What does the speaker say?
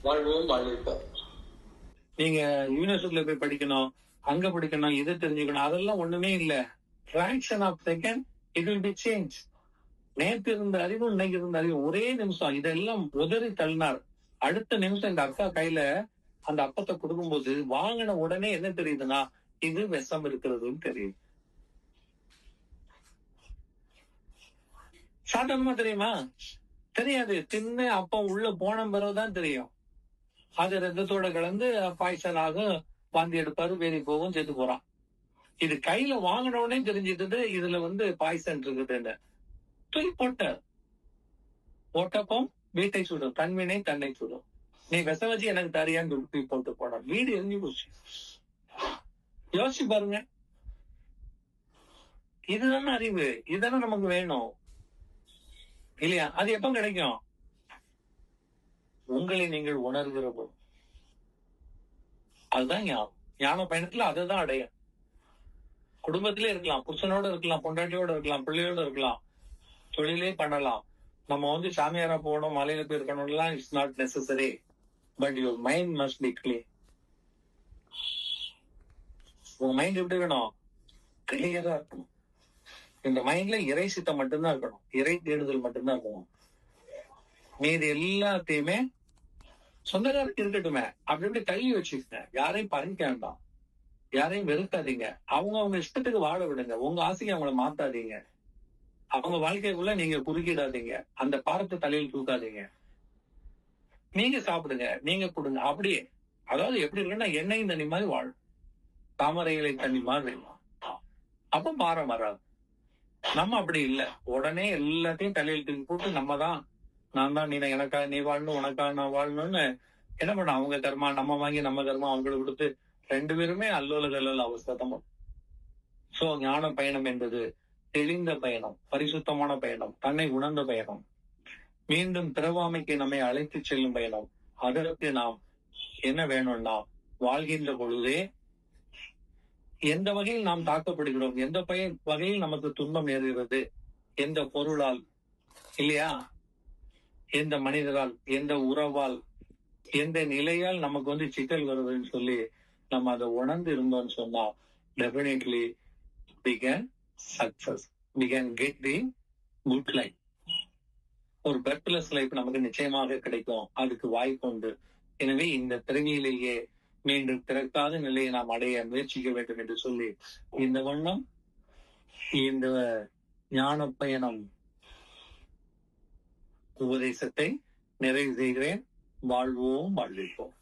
வாழ்வோம் வாழ்விப்போம். நீங்க யூனிவர்சிட்டியில போய் படிக்கணும், அங்க படிக்கணும், இதை தெரிஞ்சுக்கணும், அதெல்லாம் ஒண்ணுமே இல்ல. fraction of second it will be change. நேற்று இருந்த அறிவும் இன்னைக்கு இருந்த அறிவும் ஒரே நிமிஷம் இதெல்லாம் உதறி தள்ளினார். அடுத்த நிமிஷம் இந்த அக்கா கையில அந்த அப்பத்தை கொடுக்கும்போது வாங்கின உடனே என்ன தெரியுதுன்னா, இது விஷம் இருக்கிறதுன்னு தெரியுது. சாதாரணமா தெரியுமா? தெரியாது. சின்ன அப்பம் உள்ள போன பிறகுதான் தெரியும். அது ரத்தத்தோட கலந்து பாய்சன் ஆகும், வாந்தி எடுப்பாரு, வேதி போகும், செத்து போறான். இது கையில வாங்கின உடனே தெரிஞ்சிட்டது இதுல பாய்சன் இருக்குதுன்னு. தூக்கி போட்டப்பம் வீட்டை சுடும், தன்வினை தன்னை சுடும். நீ விஷ வச்சு எனக்கு தரியான்னு தூக்கி போட்டு போன வீடு எரிஞ்சு போச்சு. யோசிச்சு பாருங்க. இதுதானே அறிவு, இதுதானே நமக்கு வேணும் இல்லையா? அது எப்ப கிடைக்கும்? உங்களை நீங்கள் உணர்கிற போது. அதுதான் ஞானம். ஞான பயணத்துல அதுதான் அடையும். குடும்பத்திலே இருக்கலாம், புருஷனோட இருக்கலாம், பொண்டாட்டியோட இருக்கலாம், பிள்ளையோட இருக்கலாம், தொழிலே பண்ணலாம். நம்ம சாமியாரா போகணும், மலையில போய் இருக்கணும்லாம் it's not necessary. But your mind must be clean. உங்க மைண்ட் எப்படி இருக்கணும்? கிளியரா இருக்கணும். இந்த மைண்ட்ல இறை சித்தம் மட்டும்தான் இருக்கணும், இறை தேடுதல் மட்டும்தான் இருக்கணும். மீது எல்லாத்தையுமே சொந்தக்காரருக்கு இருக்கட்டுமே, அப்படி இப்படி தள்ளி வச்சுக்கங்க. யாரையும் பறிக்க வேண்டாம், யாரையும் வெறுக்காதீங்க. அவங்க இஷ்டத்துக்கு வாழ விடுங்க. உங்க ஆசையை அவங்கள மாத்தாதீங்க. அவங்க வாழ்க்கைக்குள்ள நீங்க குறுக்கிடாதீங்க. அந்த பாரத்தை தலையில் தூக்காதீங்க. நீங்க சாப்பிடுங்க, நீங்க கொடுங்க. அப்படியே அதாவது எப்படி இருக்குன்னா, எண்ணெயும் தண்ணி மாதிரி வாழும், தாமரை இலை தண்ணி மாதிரி. அப்ப பாரம் வராது. நம்ம அப்படி இல்ல. உடனே எல்லாத்தையும் தலையில் தூக்கி போட்டு நான் தான் நீ எனக்கா நீ வாழணும், உனக்கா நான் வாழணும்னு என்ன பண்ண? அவங்க கர்மா நம்ம வாங்கி, நம்ம கர்மா அவங்களுக்கு கொடுத்து, 2 பேருமே அல்லோல கல்லோல அவஸ்தை. சோ ஞான பயணம் என்பது தெளிந்த பயணம், பரிசுத்தமான பயணம், தன்னை உணர்ந்த பயணம், மீண்டும் பிறவாமைக்கு நம்மை அழைத்து செல்லும் பயணம். அதற்கு நாம் என்ன வேணும்னா, வாழ்கின்ற பொழுதே எந்த வகையில் நாம் தாக்கப்படுகிறோம், எந்த வகையில் நமக்கு துன்பம் ஏறுகிறது, எந்த பொருளால் இல்லையா, எந்த மனிதரால், எந்த உறவால், எந்த நிலையால் நமக்கு சிக்கல் வருதுன்னு சொல்லி நம்ம அதை உணர்ந்து இருந்தோம்னு சொன்னா, definitely we can success, we can get the good life. ஒரு பெர்த்லெஸ் லைஃப் நமக்கு நிச்சயமாக கிடைக்கும். அதுக்கு வாய்ப்பு உண்டு. எனவே இந்த பிறவியிலேயே மீண்டும் பிறக்காத நிலையை நாம் அடைய முயற்சிக்க வேண்டும் என்று சொல்லி இந்த வண்ணம் இந்த ஞான பயணம் உபதேசத்தை நிறைவு செய்கிறேன். வாழ்வோம் வாழ்விப்போம்.